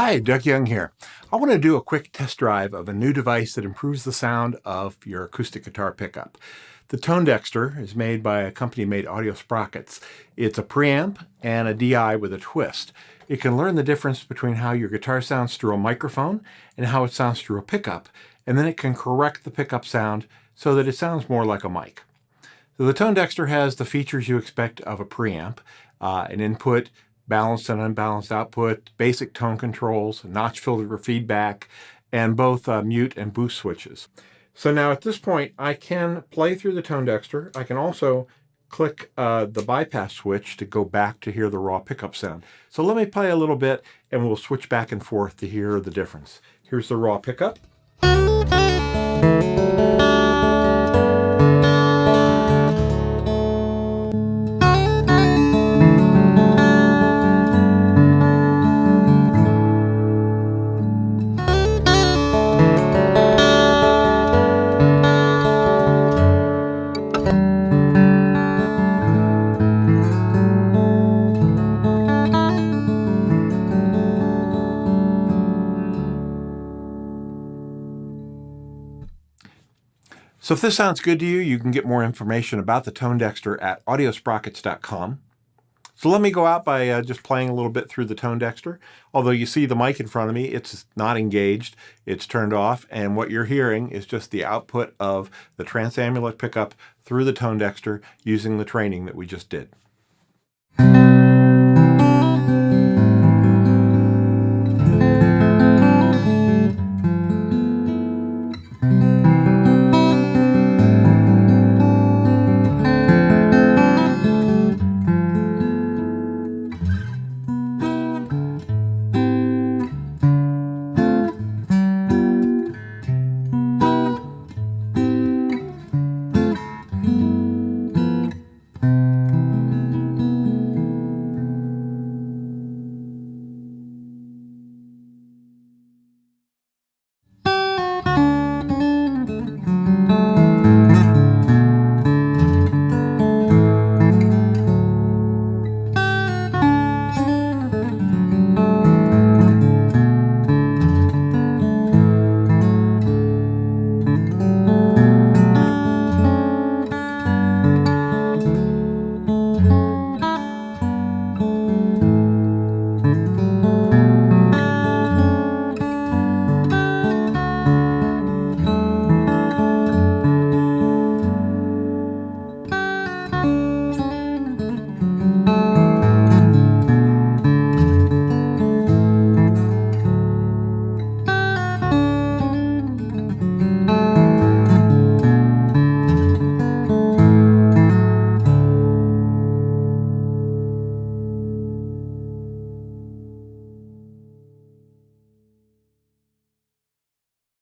Hi, Doug Young here. I want to do a quick test drive of a new device that improves the sound of your acoustic guitar pickup. The ToneDexter is made by a company made audio sprockets. It's a preamp and a DI with a twist. It can learn the difference between how your guitar sounds through a microphone and how it sounds through a pickup, and then it can correct the pickup sound so that it sounds more like a mic. So the ToneDexter has the features you expect of a preamp, an input, balanced and unbalanced output, basic tone controls, a notch filter for feedback, and both mute and boost switches. So now at this point, I can play through the ToneDexter. I can also click the bypass switch to go back to hear the raw pickup sound. So let me play a little bit and we'll switch back and forth to hear the difference. Here's the raw pickup. So if this sounds good to you, you can get more information about the ToneDexter at audiosprockets.com. So let me go out by just playing a little bit through the ToneDexter. Although you see the mic in front of me, it's not engaged, it's turned off, and what you're hearing is just the output of the transamulet pickup through the ToneDexter using the training that we just did.